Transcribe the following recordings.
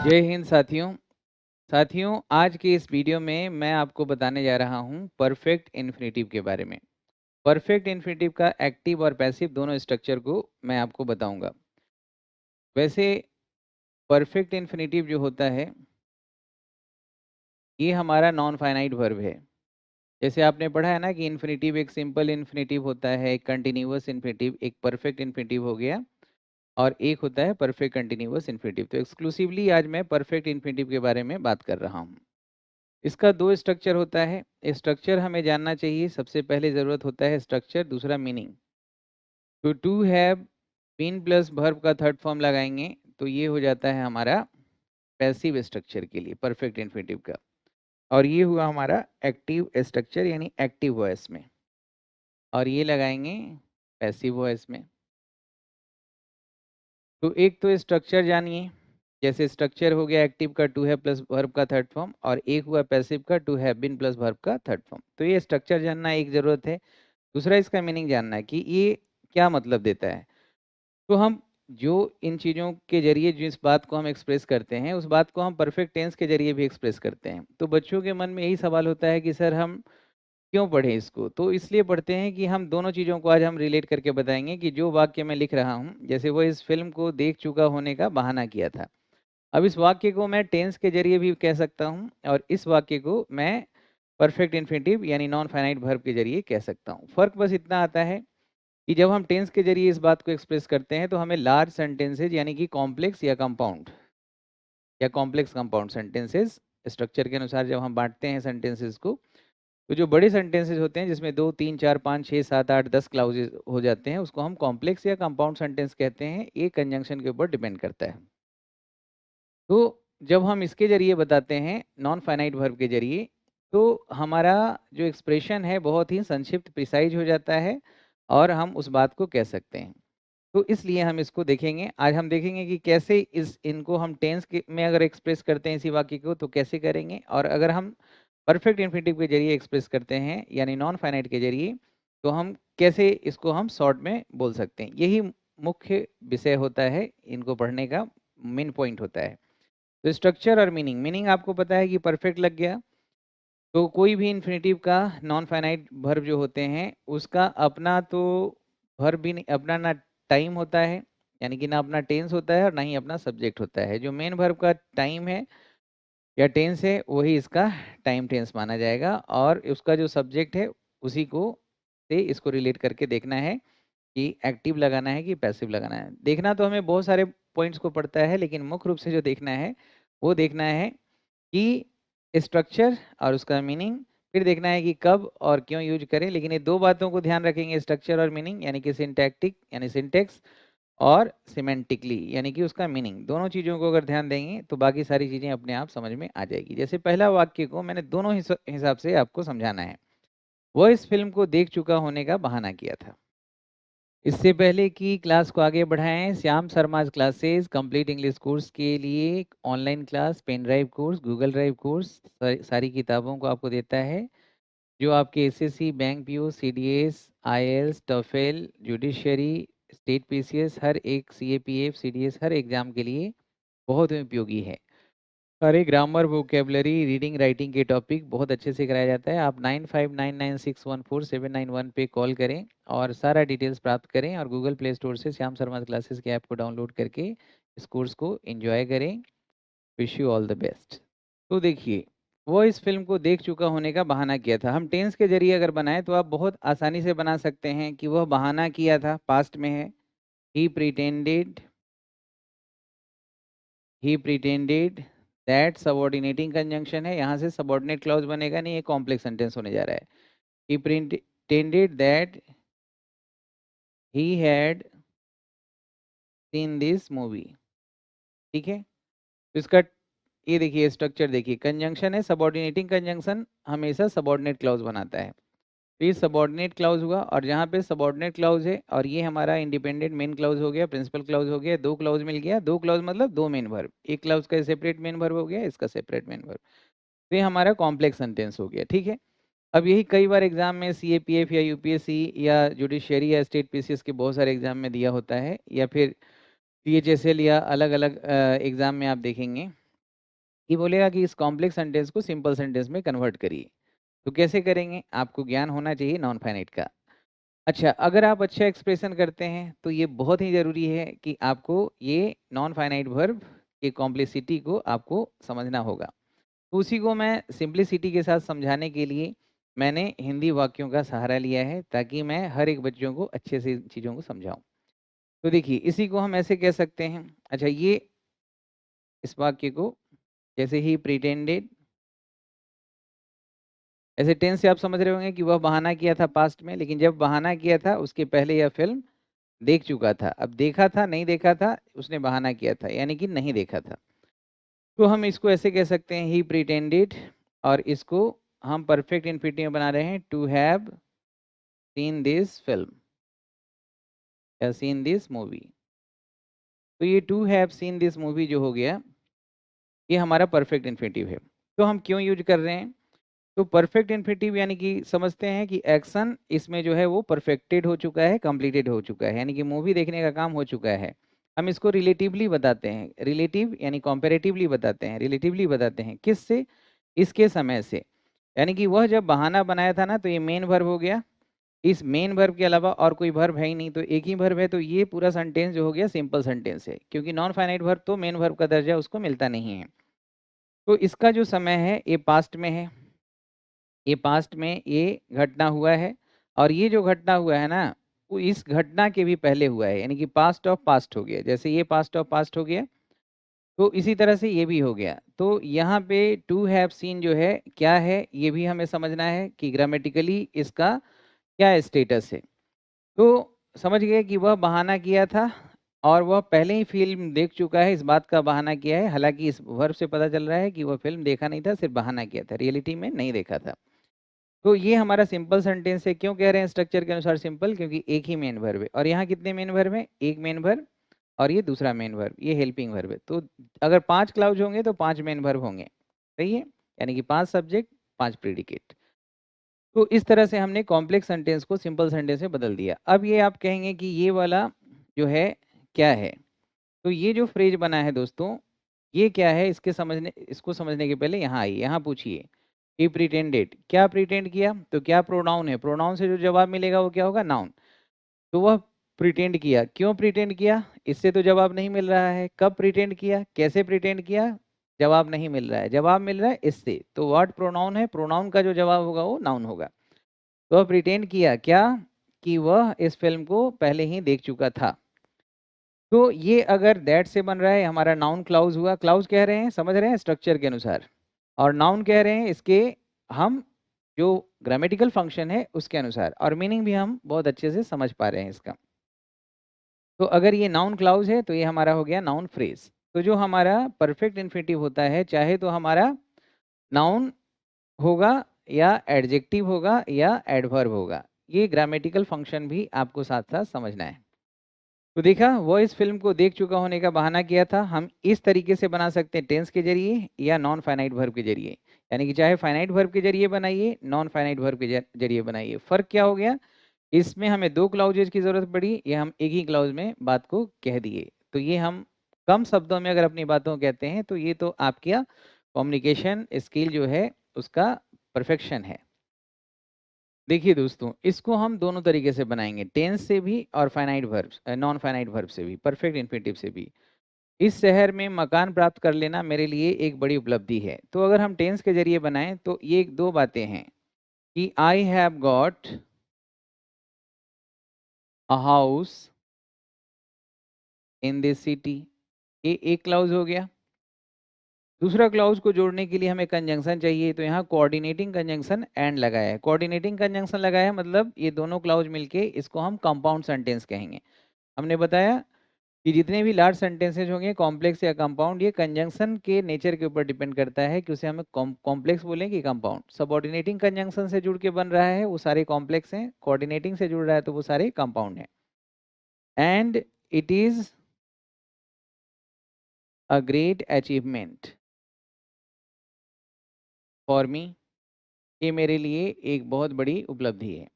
जय हिंद साथियों आज की इस वीडियो में मैं आपको बताने जा रहा हूं परफेक्ट इन्फिनेटिव के बारे में। परफेक्ट इन्फिनेटिव का एक्टिव और पैसिव दोनों स्ट्रक्चर को मैं आपको बताऊंगा। वैसे परफेक्ट इन्फिनेटिव जो होता है ये हमारा नॉन फाइनाइट वर्ब है। जैसे आपने पढ़ा है ना कि इन्फिनेटिव एक सिंपल इन्फिनेटिव होता है, एक कंटिन्यूअस इन्फिनेटिव, एक परफेक्ट इन्फिनेटिव हो गया और एक होता है परफेक्ट कंटिन्यूअस इन्फिनेटिव। तो एक्सक्लूसिवली आज मैं परफेक्ट इन्फिनेटिव के बारे में बात कर रहा हूँ। इसका दो स्ट्रक्चर होता है। स्ट्रक्चर हमें जानना चाहिए। सबसे पहले ज़रूरत होता है स्ट्रक्चर, दूसरा मीनिंग। तो to have been plus verb का थर्ड फॉर्म लगाएंगे तो ये हो जाता है हमारा पैसिव स्ट्रक्चर के लिए परफेक्ट इन्फिनेटिव का। और ये हुआ हमारा एक्टिव स्ट्रक्चर यानी एक्टिव वॉइस में, और ये लगाएंगे पैसिव वॉइस में। तो एक तो स्ट्रक्चर जानिए, जैसे स्ट्रक्चर हो गया एक्टिव का टू हैव प्लस वर्ब का थर्ड फॉर्म, और एक हुआ पैसिव का to have been plus verb का थर्ड फॉर्म। तो ये स्ट्रक्चर जानना एक ज़रूरत है। दूसरा इसका मीनिंग जानना है कि ये क्या मतलब देता है। तो हम जो इन चीज़ों के जरिए जिस बात को हम एक्सप्रेस करते हैं उस बात को हम परफेक्ट टेंस के जरिए भी एक्सप्रेस करते हैं। तो बच्चों के मन में यही सवाल होता है कि सर हम क्यों पढ़ें इसको। तो इसलिए पढ़ते हैं कि हम दोनों चीज़ों को आज हम रिलेट करके बताएंगे कि जो वाक्य मैं लिख रहा हूँ, जैसे वो इस फिल्म को देख चुका होने का बहाना किया था। अब इस वाक्य को मैं टेंस के जरिए भी कह सकता हूँ और इस वाक्य को मैं परफेक्ट इन्फिनेटिव यानी नॉन फाइनाइट वर्ब के जरिए कह सकता हूँ। फर्क बस इतना आता है कि जब हम टेंस के जरिए इस बात को एक्सप्रेस करते हैं तो हमें लार्ज सेंटेंसेज यानी कि कॉम्प्लेक्स या कंपाउंड या कॉम्प्लेक्स कंपाउंड सेंटेंसेज स्ट्रक्चर के अनुसार जब हम बांटते हैं सेंटेंसेज को, तो जो बड़े सेंटेंसेज होते हैं जिसमें 2 3 4 5 6 7 8 10 क्लाउजेज हो जाते हैं उसको हम कॉम्प्लेक्स या कंपाउंड सेंटेंस कहते हैं। ये कंजंक्शन के ऊपर डिपेंड करता है। तो जब हम इसके जरिए बताते हैं नॉन फाइनाइट वर्ब के जरिए, तो हमारा जो एक्सप्रेशन है बहुत ही संक्षिप्त प्रिसाइज हो जाता है और हम उस बात को कह सकते हैं। तो इसलिए हम इसको देखेंगे। आज हम देखेंगे कि कैसे इस इनको हम टेंस के में अगर एक्सप्रेस करते हैं इसी वाक्य को तो कैसे करेंगे, और अगर हम परफेक्ट इन्फिनेटिव के जरिए एक्सप्रेस करते हैं यानी नॉन फाइनाइट के जरिए तो हम कैसे इसको हम शॉर्ट में बोल सकते हैं। यही मुख्य विषय होता है, इनको पढ़ने का मेन पॉइंट होता है। तो स्ट्रक्चर और मीनिंग। मीनिंग आपको पता है कि परफेक्ट लग गया। तो कोई भी इन्फिनेटिव का नॉन फाइनाइट वर्ब जो होते हैं उसका अपना तो वर्ब भी नहीं, अपना ना टाइम होता है यानी कि ना अपना टेंस होता है और ना ही अपना सब्जेक्ट होता है। जो मेन वर्ब का टाइम है या टेंस है वही इसका टाइम टेंस माना जाएगा, और उसका जो सब्जेक्ट है उसी को से इसको रिलेट करके देखना है कि एक्टिव लगाना है कि पैसिव लगाना है। देखना तो हमें बहुत सारे पॉइंट्स को पड़ता है, लेकिन मुख्य रूप से जो देखना है वो देखना है कि स्ट्रक्चर और उसका मीनिंग, फिर देखना है कि कब और क्यों यूज करें। लेकिन ये दो बातों को ध्यान रखेंगे, स्ट्रक्चर और मीनिंग यानी कि सिंटैक्टिक यानी सिंटेक्स, और सिमेंटिकली यानी कि उसका मीनिंग। दोनों चीज़ों को अगर ध्यान देंगे तो बाकी सारी चीज़ें अपने आप समझ में आ जाएगी। जैसे पहला वाक्य को मैंने दोनों हिसाब से आपको समझाना है। वो इस फिल्म को देख चुका होने का बहाना किया था। इससे पहले कि क्लास को आगे बढ़ाएं, Shyam Sharma's classes complete English course के लिए online class, pen drive course, Google drive course सारी किताबों को आपको देता है जो आपके SSC, bank PO, CDS, IELTS, TOEFL, judiciary, state PCS, हर एक सीएपीएफ, सीडीएस हर एग्जाम के लिए बहुत ही उपयोगी है। सारे ग्रामर, वोकेबलरी, रीडिंग, राइटिंग के टॉपिक बहुत अच्छे से कराया जाता है। आप 9599614791 पे कॉल करें और सारा डिटेल्स प्राप्त करें, और गूगल प्ले स्टोर से श्याम शर्मा क्लासेस के ऐप को डाउनलोड करके इस कोर्स को एंजॉय करें। Wish you all the best. तो देखिए, वो इस फिल्म को देख चुका होने का बहाना किया था। हम टेंस के जरिए अगर बनाएं तो आप बहुत आसानी से बना सकते हैं कि वह बहाना किया था, पास्ट में है। He pretended, he pretended that subordinating conjunction है, यहाँ से सबऑर्डिनेट क्लॉज बनेगा नहीं, ये कॉम्प्लेक्स सेंटेंस होने जा रहा है। He pretended that he had seen this movie. ठीक है, तो इसका ये देखिए स्ट्रक्चर देखिए, कंजंक्शन है, सबऑर्डिनेटिंग कंजंक्शन हमेशा सबऑर्डिनेट क्लॉज बनाता है। तो ये सबऑर्डिनेट क्लाउज हुआ, और जहाँ पे सबऑर्डिनेट क्लाउज है और ये हमारा इंडिपेंडेंट मेन क्लाउज हो गया, प्रिंसिपल क्लाउज हो गया, दो क्लाउज मिल गया। दो क्लाउज मतलब दो मेन वर्ब, एक क्लाउज का सेपरेट मेन वर्ब हो गया, इसका सेपरेट मेन वर्ब। तो ये हमारा कॉम्प्लेक्स सेंटेंस हो गया। ठीक है, अब यही कई बार एग्जाम में सीएपीएफ या यूपीएससी या जुडिशियरी या स्टेट पीसीएस के बहुत सारे एग्जाम में दिया होता है, या फिर पीएचएसएल या अलग अलग एग्जाम में आप देखेंगे ये बोलेगा कि इस कॉम्प्लेक्स सेंटेंस को सिंपल सेंटेंस में कन्वर्ट करिए। तो कैसे करेंगे? आपको ज्ञान होना चाहिए नॉन फाइनाइट का। अच्छा, अगर आप अच्छा एक्सप्रेशन करते हैं तो ये बहुत ही ज़रूरी है कि आपको ये नॉन फाइनाइट वर्ब की कॉम्प्लेक्सिटी को आपको समझना होगा। तो उसी को मैं सिंप्लिसिटी के साथ समझाने के लिए मैंने हिंदी वाक्यों का सहारा लिया है, ताकि मैं हर एक बच्चों को अच्छे से इन चीज़ों को समझाऊँ। तो देखिए, इसी को हम ऐसे कह सकते हैं। अच्छा, ये इस वाक्य को जैसे ही प्रिटेंडेड, ऐसे टेंस से आप समझ रहे होंगे कि वह बहाना किया था पास्ट में, लेकिन जब बहाना किया था उसके पहले यह फ़िल्म देख चुका था। अब देखा था, नहीं देखा था, उसने बहाना किया था, यानी कि नहीं देखा था। तो हम इसको ऐसे कह सकते हैं, ही प्रिटेंडेड, और इसको हम परफेक्ट इन्फिनिटिव में बना रहे हैं, to have seen this film या सीन दिस मूवी। तो ये to have seen this movie जो हो गया, ये हमारा परफेक्ट इन्फिनिटिव है। तो हम क्यों यूज़ कर रहे हैं? तो परफेक्ट इन्फिनिटिव यानी कि समझते हैं कि एक्शन इसमें जो है वो परफेक्टेड हो चुका है, कंप्लीटेड हो चुका है, यानी कि मूवी देखने का काम हो चुका है। हम इसको रिलेटिवली बताते हैं, रिलेटिव यानी कंपैरेटिवली बताते हैं, रिलेटिवली बताते हैं। किससे? इसके समय से। यानी कि वह जब बहाना बनाया था ना, तो ये मेन वर्ब हो गया। इस मेन वर्ब के अलावा और कोई वर्ब है ही नहीं, तो एक ही वर्ब है, तो ये पूरा सेंटेंस जो हो गया सिंपल सेंटेंस है, क्योंकि नॉन फाइनाइट वर्ब तो मेन वर्ब का दर्जा उसको मिलता नहीं है। तो इसका जो समय है ये पास्ट में है, ये पास्ट में ये घटना हुआ है, और ये जो घटना हुआ है ना, वो इस घटना के भी पहले हुआ है, यानी कि पास्ट ऑफ पास्ट हो गया। जैसे ये पास्ट ऑफ पास्ट हो गया, तो इसी तरह से ये भी हो गया। तो यहाँ पे टू हैव सीन जो है क्या है, ये भी हमें समझना है कि ग्रामेटिकली इसका क्या स्टेटस है। तो समझ गए कि वह बहाना किया था, और वह पहले ही फ़िल्म देख चुका है, इस बात का बहाना किया है। हालाँकि इस वर्ब से पता चल रहा है कि वह फ़िल्म देखा नहीं था, सिर्फ़ बहाना किया था, रियलिटी में नहीं देखा था। तो ये हमारा सिंपल सेंटेंस है। क्यों कह रहे हैं स्ट्रक्चर के अनुसार सिंपल? क्योंकि एक ही मेन वर्ब है, और यहाँ कितने मेन वर्ब हैं? एक मेन वर्ब और ये दूसरा मेन वर्ब, ये हेल्पिंग वर्ब है। तो अगर 5 क्लाउज होंगे तो 5 मेन वर्ब होंगे, सही है? यानी कि 5 सब्जेक्ट, 5 प्रेडिकेट। तो इस तरह से हमने कॉम्प्लेक्स सेंटेंस को सिंपल सेंटेंस में बदल दिया। अब ये आप कहेंगे कि ये वाला जो है क्या है? तो ये जो फ्रेज बना है दोस्तों, ये क्या है? इसको समझने के पहले यहाँ आइए, यहाँ पूछिए। ही प्रिटेंडेड, क्या प्रिटेंड किया? तो क्या प्रोनाउन है? प्रोनाउन से जो जवाब मिलेगा वो क्या होगा? नाउन। तो वह प्रिटेंड किया, क्यों प्रिटेंड किया? इससे तो जवाब नहीं मिल रहा है। कब प्रिटेंड किया? कैसे प्रिटेंड किया? जवाब नहीं मिल रहा है। जवाब मिल रहा है इससे। तो व्हाट प्रोनाउन है? प्रोनाउन का जो जवाब होगा वो नाउन होगा। तो वह प्रिटेंड किया क्या? कि वह इस फ़िल्म को पहले ही देख चुका था। तो ये अगर दैट से बन रहा है, हमारा नाउन क्लाउज़ हुआ। क्लाउज़ कह रहे हैं, समझ रहे हैं स्ट्रक्चर के अनुसार, और नाउन कह रहे हैं इसके हम जो ग्रामेटिकल फंक्शन है उसके अनुसार, और मीनिंग भी हम बहुत अच्छे से समझ पा रहे हैं इसका। तो अगर ये नाउन क्लाउज़ है तो ये हमारा हो गया नाउन फ्रेज़। तो जो हमारा परफेक्ट इन्फिनिटिव होता है, चाहे तो हमारा नाउन होगा या एडजेक्टिव होगा या एडवर्ब होगा। ये ग्रामेटिकल फंक्शन भी आपको साथ-साथ समझना है। तो देखा, वो इस फ़िल्म को देख चुका होने का बहाना किया था। हम इस तरीके से बना सकते हैं टेंस के ज़रिए या नॉन फाइनाइट वर्ब के ज़रिए। यानी कि चाहे फाइनाइट वर्ब के ज़रिए बनाइए, नॉन फाइनाइट वर्ब के ज़रिए बनाइए। फ़र्क क्या हो गया? इसमें हमें 2 क्लॉज़ेज़ की ज़रूरत पड़ी, या हम एक ही क्लॉज़ में बात को कह दिए। तो ये हम कम शब्दों में अगर अपनी बातों को कहते हैं, तो ये तो आपका कम्युनिकेशन स्किल जो है उसका परफेक्शन है। देखिए दोस्तों, इसको हम दोनों तरीके से बनाएँगे, टेंस से भी और finite verbs non finite verb से भी, परफेक्ट इन्फिनिटिव से भी। इस शहर में मकान प्राप्त कर लेना मेरे लिए एक बड़ी उपलब्धि है। तो अगर हम टेंस के ज़रिए बनाएँ तो ये 2 बातें हैं कि I have got a house in this city, ये एक क्लॉज़ हो गया। दूसरा क्लॉज़ को जोड़ने के लिए हमें कंजंक्शन चाहिए, तो यहाँ कोऑर्डिनेटिंग कंजंक्शन एंड लगाया है। कोऑर्डिनेटिंग कंजंक्शन लगाया है, मतलब ये दोनों क्लॉज़ मिलके इसको हम कंपाउंड सेंटेंस कहेंगे। हमने बताया कि जितने भी लार्ज सेंटेंसेज होंगे, कॉम्प्लेक्स या कंपाउंड, ये कंजंक्शन के नेचर के ऊपर डिपेंड करता है कि उसे हमें कॉम्प्लेक्स बोलें कि कंपाउंड। सबऑर्डिनेटिंग कंजंक्शन से जुड़ के बन रहा है वो सारे कॉम्प्लेक्स हैं, कोऑर्डिनेटिंग से जुड़ रहा है तो वो सारे कंपाउंड हैं। And it is a great achievement for me, ये मेरे लिए एक बहुत बड़ी उपलब्धि है।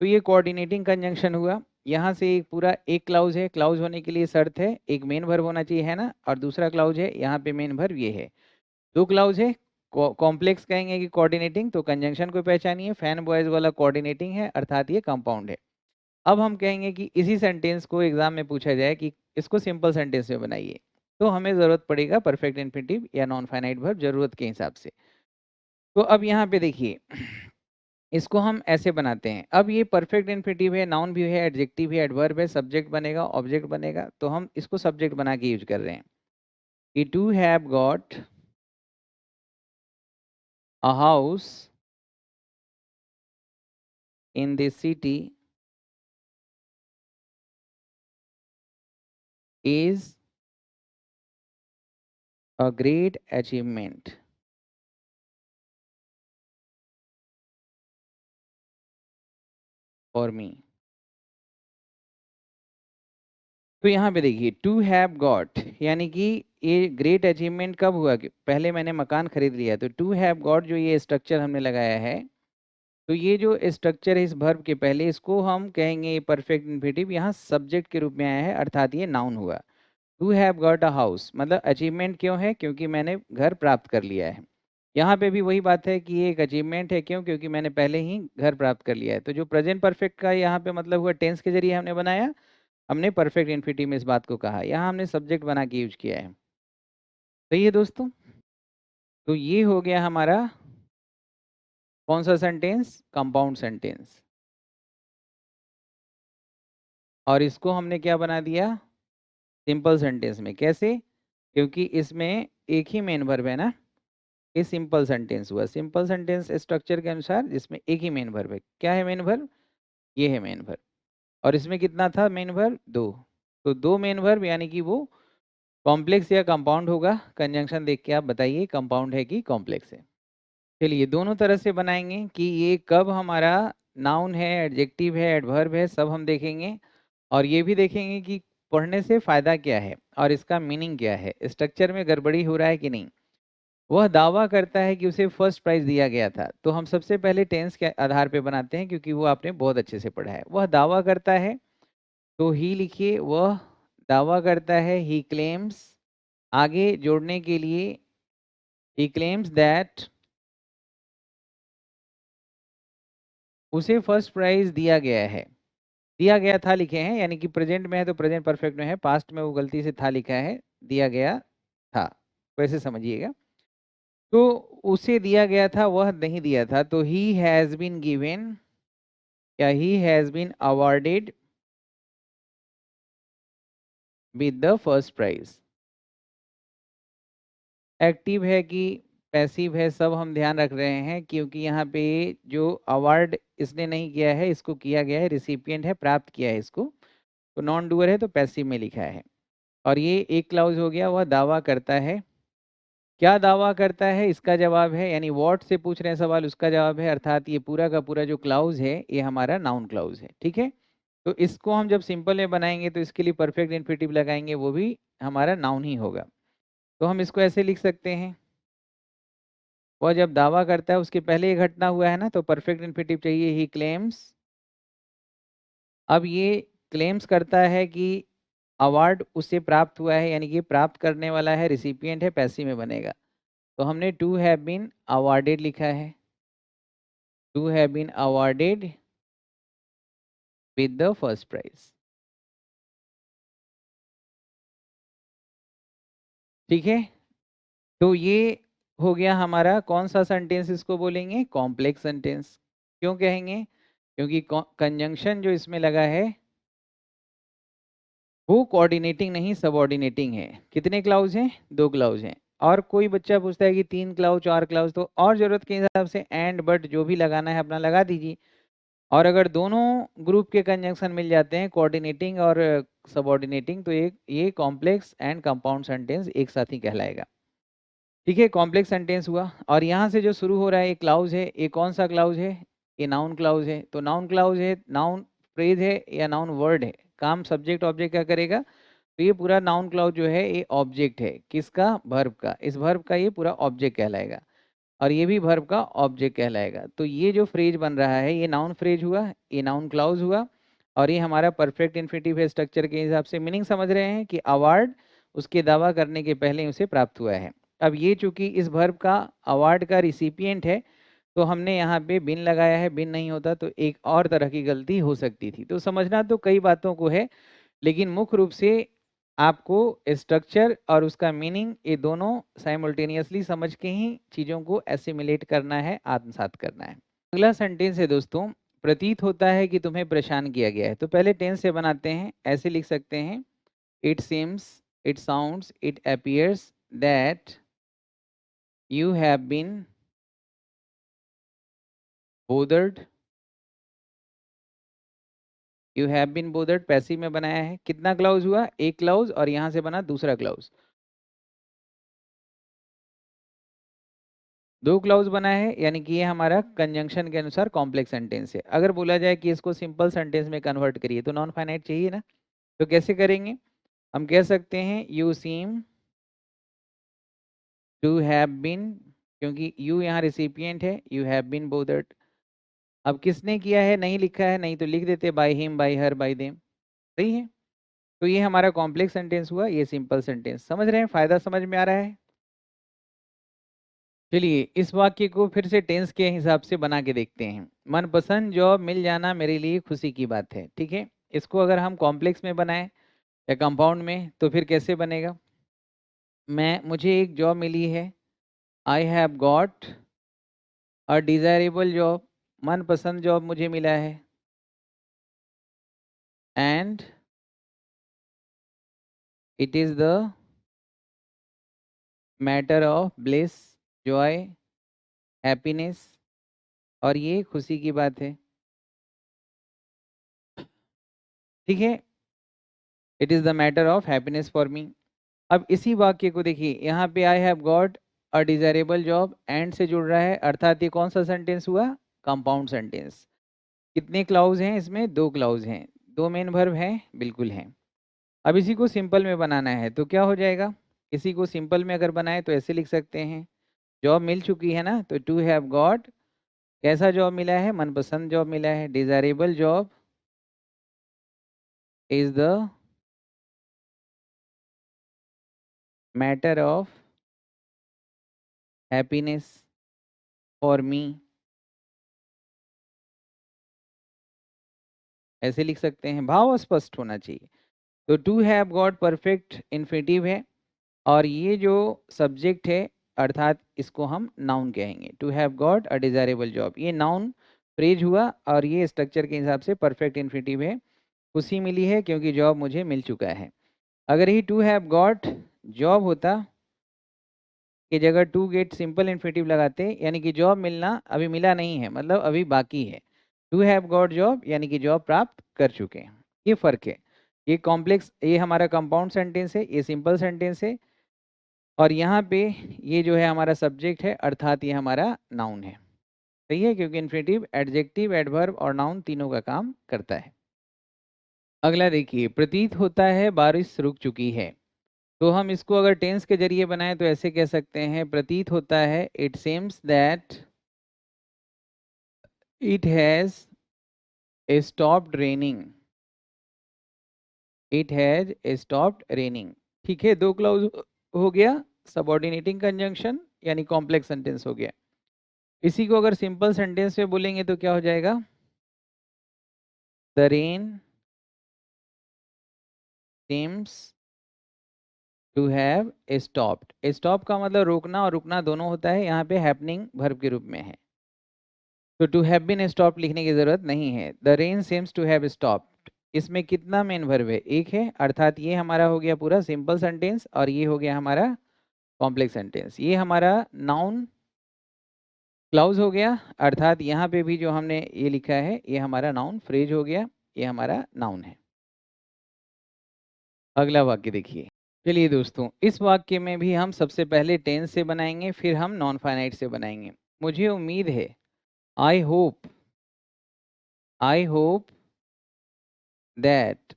तो ये कोऑर्डिनेटिंग कंजंक्शन हुआ। यहाँ से एक पूरा एक क्लाउज़ है, क्लाउज़ होने के लिए शर्त है, एक मेन वर्ब होना चाहिए, है ना? और दूसरा क्लाउज़ है, यहाँ पे मेन वर्ब ये है। दो क्लाउज है, कॉम्प्लेक्स कहेंगे कि कोऑर्डिनेटिंग, तो कंजंक्शन को पहचानिए, फैन बॉयज वाला कोऑर्डिनेटिंग है अर्थात ये कंपाउंड है। अब हम कहेंगे कि इसी सेंटेंस को एग्जाम में पूछा जाए कि इसको सिंपल सेंटेंस में बनाइए, तो हमें जरूरत पड़ेगा परफेक्ट इन्फिनिटिव या नॉन फाइनाइट वर्ब जरूरत के हिसाब से। तो अब यहाँ पे देखिए इसको हम ऐसे बनाते हैं। अब ये परफेक्ट इन्फिनिटिव है, नाउन भी है, एडजेक्टिव है, एडवर्ब है, सब्जेक्ट बनेगा, ऑब्जेक्ट बनेगा, तो हम इसको सब्जेक्ट बना के यूज कर रहे हैं कि to have got a house in this city is a great achievement for me। तो यहाँ पे देखिए टू हैव गॉट यानी कि ये ग्रेट अचीवमेंट कब हुआ कि पहले मैंने मकान खरीद लिया, तो टू हैव गॉट जो ये स्ट्रक्चर हमने लगाया है, तो ये जो स्ट्रक्चर है इस वर्ब के पहले इसको हम कहेंगे परफेक्ट इन्फिनिटिव, यहाँ सब्जेक्ट के रूप में आया है अर्थात ये नाउन हुआ। To have got a house मतलब अचीवमेंट क्यों है, क्योंकि मैंने घर प्राप्त कर लिया है। यहाँ पे भी वही बात है कि ये एक अचीवमेंट है, क्यों, क्योंकि मैंने पहले ही घर प्राप्त कर लिया है। तो जो प्रेजेंट परफेक्ट का यहाँ पे मतलब हुआ टेंस के जरिए हमने बनाया, हमने परफेक्ट इन्फिनिटिव में इस बात को कहा, यहाँ हमने सब्जेक्ट बना के यूज किया है। सही है दोस्तों, तो ये हो गया हमारा कौन सा सेंटेंस, कंपाउंड सेंटेंस। और इसको हमने क्या बना दिया, सिंपल सेंटेंस में। कैसे, क्योंकि इसमें एक ही मेन वर्ब है ना, ये सिंपल सेंटेंस हुआ। सिंपल सेंटेंस स्ट्रक्चर के अनुसार जिसमें एक ही मेन वर्ब है। क्या है मेन वर्ब, ये है मेन वर्ब। और इसमें कितना था मेन वर्ब, दो। तो दो मेन वर्ब यानी कि वो कॉम्प्लेक्स या कंपाउंड होगा। कंजंक्शन देख के आप बताइए कंपाउंड है कि कॉम्प्लेक्स है। चलिए दोनों तरह से बनाएंगे कि ये कब हमारा नाउन है, एडजेक्टिव है, एडवर्ब है, सब हम देखेंगे। और ये भी देखेंगे कि पढ़ने से फायदा क्या है और इसका मीनिंग क्या है, स्ट्रक्चर में गड़बड़ी हो रहा है कि नहीं। वह दावा करता है कि उसे फर्स्ट प्राइज दिया गया था, तो हम सबसे पहले टेंस के आधार पे बनाते हैं क्योंकि वो आपने बहुत अच्छे से पढ़ा है। वह दावा करता है, तो ही लिखिए, वह दावा करता है, ही क्लेम्स। आगे जोड़ने के लिए ही क्लेम्स दैट उसे फर्स्ट प्राइज दिया गया है। दिया गया था लिखे हैं, यानी कि प्रेजेंट में है तो प्रेजेंट परफेक्ट में है, पास्ट में वो गलती से था लिखा है, दिया गया था, वैसे समझिएगा। तो उसे दिया गया था, वह नहीं दिया था, तो ही हैज बीन गिवन या he has been awarded with the first prize. Active है कि पैसिव है, सब हम ध्यान रख रहे हैं, क्योंकि यहाँ पे जो अवार्ड इसने नहीं किया है, इसको किया गया है, रिसिपिएंट है, प्राप्त किया है इसको, तो नॉन डूअर है तो पैसिव में लिखा है। और ये एक क्लाउज हो गया, वह दावा करता है। क्या दावा करता है इसका जवाब है, यानी व्हाट से पूछ रहे हैं सवाल, उसका जवाब है, अर्थात ये पूरा का पूरा जो क्लाउज है ये हमारा नाउन क्लाउज है। ठीक है, तो इसको हम जब सिंपल में बनाएंगे तो इसके लिए परफेक्ट इन्फिनिटिव लगाएंगे, वो भी हमारा नाउन ही होगा। तो हम इसको ऐसे लिख सकते हैं, वह जब दावा करता है उसके पहले ये घटना हुआ है ना, तो परफेक्ट इन्फिनिटिव चाहिए, ही क्लेम्स। अब ये क्लेम्स करता है कि अवार्ड उसे प्राप्त हुआ है, यानी कि प्राप्त करने वाला है, रिसिपिएंट है, पैसिव में बनेगा। तो हमने टू हैव बीन अवार्डेड लिखा है, to have been awarded with the first prize. ठीक है, तो ये हो गया हमारा कौन सा सेंटेंस, इसको बोलेंगे कॉम्प्लेक्स सेंटेंस। क्यों कहेंगे, क्योंकि कंजंक्शन जो इसमें लगा है वो कोऑर्डिनेटिंग नहीं सबऑर्डिनेटिंग है। कितने क्लाउज हैं, दो क्लाउज हैं। और कोई बच्चा पूछता है कि तीन क्लाउज, चार क्लाउज, तो और जरूरत के हिसाब से एंड बट जो भी लगाना है अपना लगा दीजिए। और अगर दोनों ग्रुप के कंजंक्शन मिल जाते हैं, कोऑर्डिनेटिंग और सबऑर्डिनेटिंग, तो एक ये कॉम्प्लेक्स एंड कंपाउंड सेंटेंस एक साथ ही कहलाएगा। ठीक है, कॉम्प्लेक्स सेंटेंस हुआ। और यहाँ से जो शुरू हो रहा है ये क्लाउज है, ये कौन सा क्लाउज है, ये नाउन क्लाउज है। तो नाउन क्लाउज है, नाउन फ्रेज है या नाउन वर्ड है, काम सब्जेक्ट ऑब्जेक्ट क्या करेगा, तो ये पूरा नाउन क्लाउज जो है ये ऑब्जेक्ट है, किसका, वर्ब का। इस वर्ब का ये पूरा ऑब्जेक्ट कहलाएगा और ये भी वर्ब का ऑब्जेक्ट कहलाएगा। तो ये जो फ्रेज बन रहा है ये नाउन फ्रेज हुआ, ये नाउन क्लाउज हुआ। और ये हमारा परफेक्ट इन्फिनिटिव है स्ट्रक्चर के हिसाब से। मीनिंग समझ रहे हैं कि अवार्ड उसके दावा करने के पहले उसे प्राप्त हुआ है। अब ये चूंकि इस वर्ब का अवार्ड का रिसिपिएंट है तो हमने यहाँ पे बिन लगाया है, बिन नहीं होता तो एक और तरह की गलती हो सकती थी। तो समझना तो कई बातों को है, लेकिन मुख्य रूप से आपको स्ट्रक्चर और उसका मीनिंग ये दोनों साइमल्टेनियसली समझ के ही चीज़ों को एसिमिलेट करना है, आत्मसात करना है। अगला सेंटेंस है दोस्तों, प्रतीत होता है कि तुम्हें परेशान किया गया है। तो पहले टेंस से बनाते हैं, ऐसे लिख सकते हैं, it seems, it sounds, it appears that you have been bothered. You have been bothered passive में बनाया है। कितना क्लाउज हुआ? एक क्लाउज, और यहां से बना दूसरा क्लाउज, दो क्लाउज बना है, यानी कि ये हमारा कंजंक्शन के अनुसार कॉम्प्लेक्स सेंटेंस है। अगर बोला जाए कि इसको सिंपल सेंटेंस में कन्वर्ट करिए तो नॉन फाइनाइट चाहिए ना, तो कैसे करेंगे? हम कह सकते हैं you seem to have been, क्योंकि यू यहाँ रिसिपिएंट है, यू हैव बीन बोदर्ड। अब किसने किया है नहीं लिखा है, नहीं तो लिख देते by him, bye her, bye them, सही है। तो ये हमारा कॉम्प्लेक्स सेंटेंस हुआ, ये सिंपल सेंटेंस। समझ रहे हैं? फायदा समझ में आ रहा है? चलिए इस वाक्य को फिर से टेंस के हिसाब से बना के देखते हैं। मनपसंद जॉब मिल जाना मेरे लिए खुशी की बात है। ठीक है, इसको अगर हम कॉम्प्लेक्स में बनाएं या कंपाउंड में तो फिर कैसे बनेगा? मुझे एक जॉब मिली है, I have got a desirable job, मनपसंद जॉब मुझे मिला है, and it is the matter of bliss, Joy, happiness, और ये खुशी की बात है। ठीक है, it is the matter of happiness for मी। अब इसी वाक्य को देखिए, यहाँ पे I have got a desirable job and से जुड़ रहा है, अर्थात ये कौन सा सेंटेंस हुआ? Compound sentence. कितने क्लाउज हैं इसमें? दो क्लाउज हैं। दो मेन वर्ब हैं? बिल्कुल हैं। अब इसी को सिंपल में बनाना है तो क्या हो जाएगा? इसी को सिंपल में अगर बनाए तो ऐसे लिख सकते हैं, जॉब मिल चुकी है ना, तो टू हैव गॉट, कैसा जॉब मिला है? मनपसंद जॉब मिला है। Desirable job is the matter of happiness for me, ऐसे लिख सकते हैं। भाव स्पष्ट होना चाहिए। तो to have got perfect infinitive है, और ये जो सब्जेक्ट है अर्थात इसको हम नाउन कहेंगे। To have got a desirable job, ये नाउन फ्रेज हुआ, और ये स्ट्रक्चर के हिसाब से परफेक्ट इन्फिनिटिव है। खुशी मिली है क्योंकि जॉब मुझे मिल चुका है। अगर ही टू हैव गॉट जॉब होता की जगह टू गेट सिंपल इन्फिनिटिव लगाते, यानी कि जॉब मिलना अभी मिला नहीं है, मतलब अभी बाकी है। टू हैव गॉट जॉब यानी कि जॉब प्राप्त कर चुके हैं, ये फर्क है। ये कॉम्प्लेक्स, ये हमारा कंपाउंड सेंटेंस है, ये सिंपल सेंटेंस है, और यहाँ पे ये जो है हमारा सब्जेक्ट है, अर्थात ये हमारा नाउन है। सही है, क्योंकि इन्फिनिटिव एडजेक्टिव एडवर्ब और नाउन तीनों का काम करता है। अगला देखिए, प्रतीत होता है बारिश रुक चुकी है। तो हम इसको अगर टेंस के जरिए बनाएं तो ऐसे कह सकते हैं, प्रतीत होता है, it seems that it has stopped raining, it has stopped raining. ठीक है, दो क्लाउज हो गया, सबऑर्डिनेटिंग कंजंक्शन यानी कॉम्प्लेक्स सेंटेंस हो गया। इसी को अगर सिंपल सेंटेंस में बोलेंगे तो क्या हो जाएगा? The rain seems to have stopped. Stop का मतलब रोकना, और रुकना दोनों होता है, यहाँ पे हैपनिंग वर्ब के रूप में है, तो टू हैव बीन स्टॉप लिखने की जरूरत नहीं है। The rain seems to have stopped, इसमें कितना मेन वर्ब है? एक है, अर्थात ये हमारा हो गया पूरा सिंपल सेंटेंस, और ये हो गया हमारा कॉम्प्लेक्स सेंटेंस। ये हमारा नाउन क्लाउज हो गया, अर्थात यहाँ पे भी जो हमने ये लिखा है ये हमारा नाउन फ्रेज हो गया, ये हमारा नाउन है। अगला वाक्य देखिए। चलिए दोस्तों, इस वाक्य में भी हम सबसे पहले टेंस से बनाएंगे, फिर हम नॉन फाइनाइट से बनाएंगे। मुझे उम्मीद है, I hope, I hope that,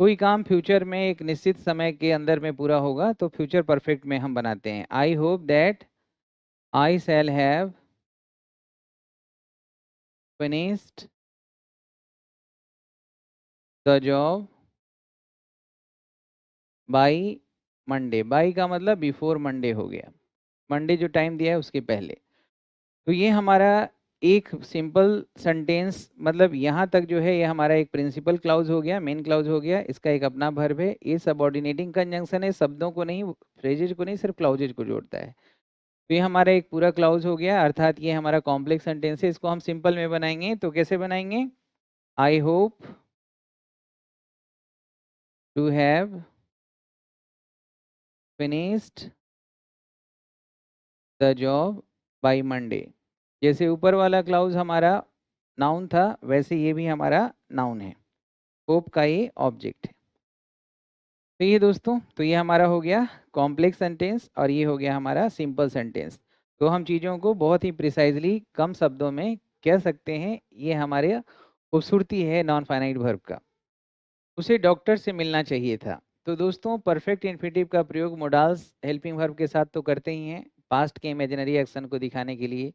कोई काम फ्यूचर में एक निश्चित समय के अंदर में पूरा होगा तो फ्यूचर परफेक्ट में हम बनाते हैं। I hope that I shall have finished the job by Monday, by का मतलब बिफोर मंडे हो गया, मंडे जो टाइम दिया है उसके पहले। तो ये हमारा एक सिंपल सेंटेंस, मतलब यहाँ तक जो है ये हमारा एक प्रिंसिपल क्लाउज हो गया, मेन क्लाउज हो गया, इसका एक अपना वर्ब है, ये सबऑर्डिनेटिंग कंजंक्शन है, शब्दों को नहीं, फ्रेजेज को नहीं, सिर्फ क्लाउजेज को जोड़ता है। तो ये हमारा एक पूरा क्लाउज हो गया, अर्थात ये हमारा कॉम्प्लेक्स सेंटेंस है। इसको हम सिंपल में बनाएंगे तो कैसे बनाएंगे? I hope to have finished the job by Monday. जैसे ऊपर वाला क्लाउज हमारा नाउन था, वैसे ये भी हमारा नाउन है, होप का ये ऑब्जेक्ट है। तो ये दोस्तों, तो ये हमारा हो गया कॉम्प्लेक्स सेंटेंस और ये हो गया हमारा सिंपल सेंटेंस। तो हम चीज़ों को बहुत ही प्रिसाइजली कम शब्दों में कह सकते हैं, ये हमारे खूबसूरती है नॉन फाइनाइट वर्ब का। उसे डॉक्टर से मिलना चाहिए था। तो दोस्तों, परफेक्ट इन्फिनेटिव का प्रयोग मोडाल्स हेल्पिंग वर्ब के साथ तो करते ही हैं, पास्ट के इमेजिनरी एक्शन को दिखाने के लिए।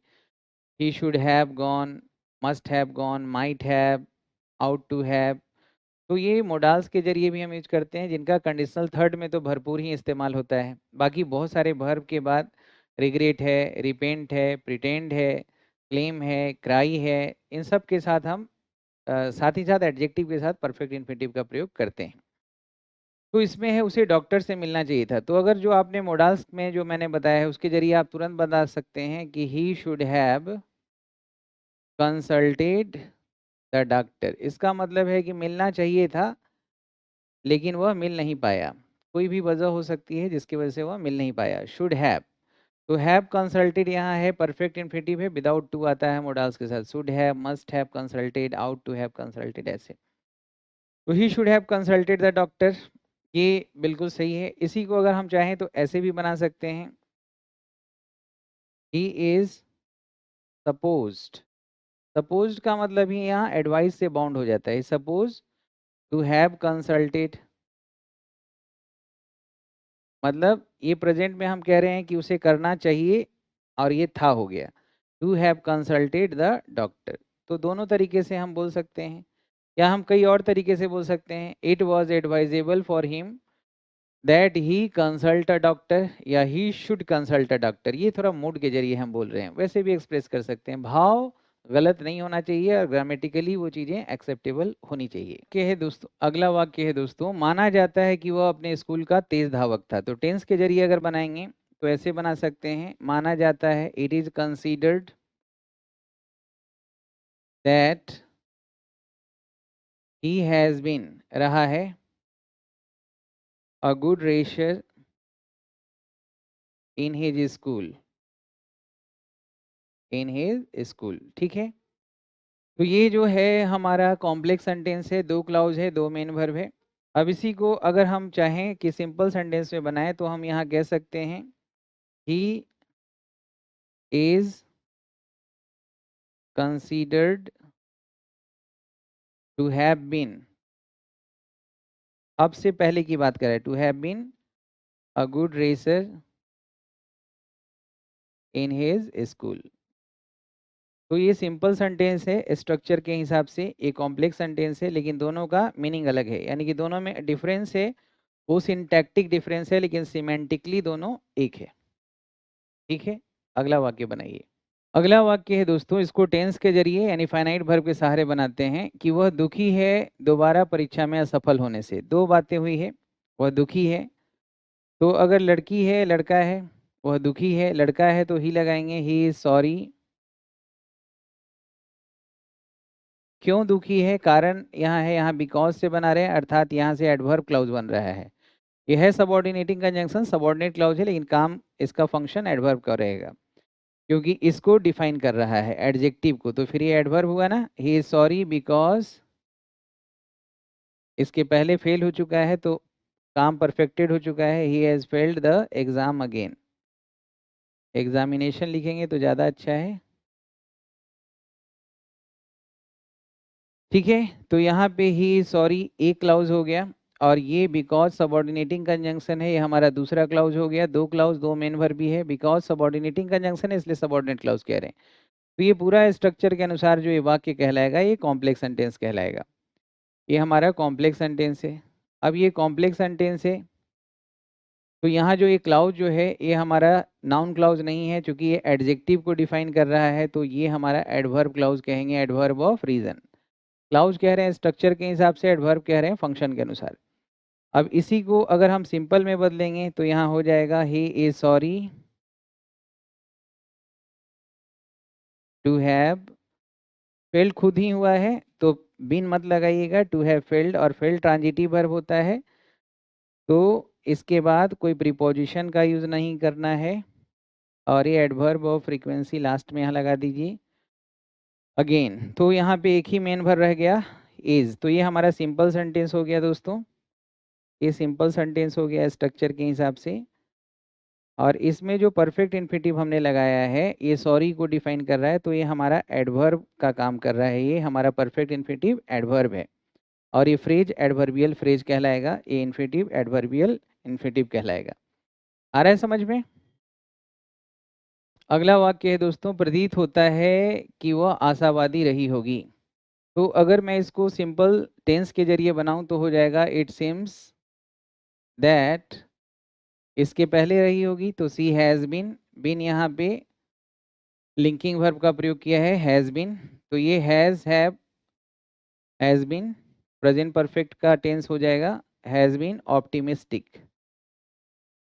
He should have gone, must have gone, might have, ought to have. तो ये मोडाल्स के जरिए भी हम यूज करते हैं, जिनका कंडीशनल थर्ड में तो भरपूर ही इस्तेमाल होता है। बाकी बहुत सारे वर्ब के बाद रिग्रेट है, रिपेंट है, प्रिटेंड है, क्लेम है, क्राई है, इन सब के साथ हम साथ ही साथ एडजेक्टिव के साथ परफेक्ट इन्फिनेटिव का प्रयोग करते हैं। तो इसमें है उसे डॉक्टर से मिलना चाहिए था। तो अगर जो आपने मोडाल्स में जो मैंने बताया है उसके जरिए आप तुरंत बता सकते हैं कि ही should have consulted the doctor. इसका मतलब है कि मिलना चाहिए था लेकिन वह मिल नहीं पाया। कोई भी वजह हो सकती है जिसकी वजह से वह मिल नहीं पाया। Should have, to have consulted यहाँ है परफेक्ट इन्फिनेटिव है, विदाउट टू आता है मोडाल्स के साथ। Should have, must have consulted, ought to have consulted, ऐसे। तो he should have consulted the doctor, ये बिल्कुल सही है। इसी को अगर हम चाहें तो ऐसे भी बना सकते हैं, ही इज सपोज्ड। सपोज्ड का मतलब ही यहाँ एडवाइस से बाउंड हो जाता है। सपोज टू हैव कंसल्टेड, मतलब ये प्रेजेंट में हम कह रहे हैं कि उसे करना चाहिए और ये था हो गया। To have consulted the doctor, तो दोनों तरीके से हम बोल सकते हैं, या हम कई और तरीके से बोल सकते हैं। It was advisable for him that he consult a doctor, या he should consult a doctor. ये थोड़ा मूड के जरिए हम बोल रहे हैं, वैसे भी एक्सप्रेस कर सकते हैं। भाव गलत नहीं होना चाहिए और ग्रामेटिकली वो चीज़ें एक्सेप्टेबल होनी चाहिए। क्या है दोस्तों, अगला वाक्य है दोस्तों, माना जाता है कि वह अपने स्कूल का तेज धावक था। तो टेंस के जरिए अगर बनाएंगे तो ऐसे बना सकते हैं, माना जाता है, it is considered that he has been, रहा है, a good racer in his school, in his school. ठीक है। तो ये जो है हमारा कॉम्प्लेक्स सेंटेंस है, दो क्लाउज है, दो मेन वर्ब है। अब इसी को अगर हम चाहें कि सिंपल सेंटेंस में बनाएं तो हम यहाँ कह सकते हैं, he is considered to have been, अब से पहले की बात करें, to have been a good racer in his school. तो ये सिंपल सेंटेंस है स्ट्रक्चर के हिसाब से, ये कॉम्प्लेक्स सेंटेंस है, लेकिन दोनों का मीनिंग अलग है, यानी कि दोनों में डिफरेंस है। वो सिंटैक्टिक डिफरेंस है लेकिन सिमेंटिकली दोनों एक है। ठीक है। अगला वाक्य बनाइए। अगला वाक्य है दोस्तों, इसको टेंस के जरिए यानी फाइनाइट वर्ब के सहारे बनाते हैं, कि वह दुखी है दोबारा परीक्षा में असफल होने से। दो बातें हुई है, वह दुखी है, तो अगर लड़की है लड़का है, वह दुखी है, लड़का है तो ही लगाएंगे, ही इज सॉरी। क्यों दुखी है, कारण यहाँ है, यहाँ बिकॉज से बना रहे हैं, अर्थात यहाँ से एडवर्ब क्लाउज बन रहा है। यह है सबऑर्डिनेटिंग कंजंक्शन, सबऑर्डिनेट क्लाउज है, लेकिन काम इसका फंक्शन एडवर्ब का रहेगा, क्योंकि इसको डिफाइन कर रहा है एडजेक्टिव को। तो फिर ये एडवर्ब हुआ ना, ही इज सॉरी बिकॉज इसके पहले फेल हो चुका है, तो काम परफेक्टेड हो चुका है, he has failed the exam again. Examination लिखेंगे तो ज़्यादा अच्छा है। ठीक है। तो यहाँ पे ही सॉरी एक क्लाउज हो गया, और ये बिकॉज सबऑर्डिनेटिंग कंजंक्शन है, ये हमारा दूसरा क्लाउज हो गया। दो क्लाउज, दो मेन वर्ब भी है, बिकॉज सबऑर्डिनेटिंग कंजंक्शन है इसलिए सबऑर्डिनेट क्लाउज कह रहे हैं। तो ये पूरा स्ट्रक्चर के अनुसार जो ये वाक्य कहलाएगा, ये कॉम्प्लेक्स सेंटेंस कहलाएगा। ये हमारा कॉम्प्लेक्स सेंटेंस है। अब ये कॉम्प्लेक्स सेंटेंस है, तो यहाँ जो ये क्लाउज जो है ये हमारा नाउन क्लाउज नहीं है, क्योंकि ये एडजेक्टिव को डिफाइन कर रहा है, तो ये हमारा एडवर्ब क्लाउज कहेंगे, एडवर्ब ऑफ रीजन। क्लाउज कह रहे हैं स्ट्रक्चर के हिसाब से, एडवर्ब कह रहे हैं फंक्शन के अनुसार। अब इसी को अगर हम सिंपल में बदलेंगे तो यहाँ हो जाएगा he is sorry to have failed, खुद ही हुआ है तो बीन मत लगाइएगा, टू हैव फेल्ड, और फेल्ड ट्रांजिटिव वर्ब होता है, तो इसके बाद कोई प्रीपोजिशन का यूज नहीं करना है, और ये एडवर्ब ऑफ फ्रीक्वेंसी लास्ट में यहाँ लगा दीजिए अगेन। तो यहाँ पे एक ही मेन वर्ब रह गया इज, तो ये हमारा सिंपल सेंटेंस हो गया दोस्तों, ये सिंपल सेंटेंस हो गया स्ट्रक्चर के हिसाब से। और इसमें जो परफेक्ट इन्फिनिटिव हमने लगाया है ये सॉरी को डिफाइन कर रहा है, तो ये हमारा एडवर्ब का काम कर रहा है, ये हमारा परफेक्ट इन्फिनिटिव एडवर्ब है, और ये फ्रेज एडवर्बियल फ्रेज कहलाएगा, ये इन्फिनिटिव एडवर्बियल इन्फिनिटिव कहलाएगा। आ रहा है समझ में? अगला वाक्य है दोस्तों, प्रतीत होता है कि वह आशावादी रही होगी। तो अगर मैं इसको सिंपल टेंस के जरिए बनाऊं तो हो जाएगा इट सीम्स दैट, इसके पहले रही होगी तो सी हैज़ बीन यहाँ पे लिंकिंग वर्ब का प्रयोग किया है हैज़ बीन, तो ये हैज़ बीन प्रेजेंट परफेक्ट का टेंस हो जाएगा has been optimistic.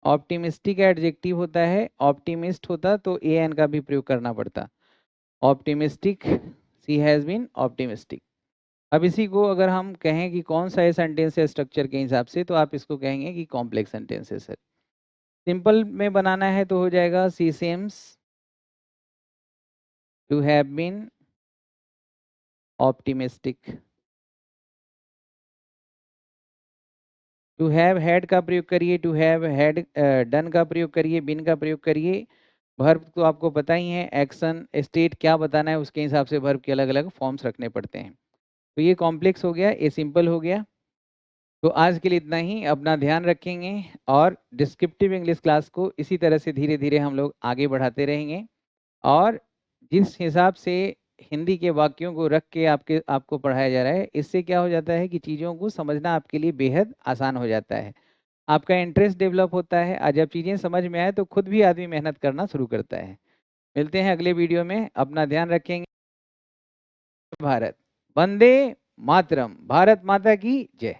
Optimistic adjective होता है, ऑप्टिमिस्ट होता तो ए एन का भी प्रयोग करना पड़ता, optimistic, she has been optimistic. अब इसी को अगर हम कहें कि कौन सा सेंटेंस है स्ट्रक्चर के हिसाब से, तो आप इसको कहेंगे कि कॉम्प्लेक्स सेंटेंसेस है। सिंपल में बनाना है तो हो जाएगा she seems to have been optimistic. To have had का प्रयोग करिए, टू हैव हैड डन का प्रयोग करिए, बिन का प्रयोग करिए। वर्ब तो आपको पता ही है, एक्शन स्टेट क्या बताना है उसके हिसाब से वर्ब के अलग अलग फॉर्म्स रखने पड़ते हैं। तो ये कॉम्प्लेक्स हो गया, ये सिंपल हो गया। तो आज के लिए इतना ही, अपना ध्यान रखेंगे, और डिस्क्रिप्टिव इंग्लिश क्लास को इसी तरह से धीरे धीरे हम लोग आगे बढ़ाते रहेंगे, और जिस हिसाब से हिंदी के वाक्यों को रख के आपको पढ़ाया जा रहा है, इससे क्या हो जाता है कि चीज़ों को समझना आपके लिए बेहद आसान हो जाता है, आपका इंटरेस्ट डेवलप होता है, और जब चीज़ें समझ में आए तो खुद भी आदमी मेहनत करना शुरू करता है। मिलते हैं अगले वीडियो में, अपना ध्यान रखेंगे। भारत वंदे मातरम, भारत माता की जय।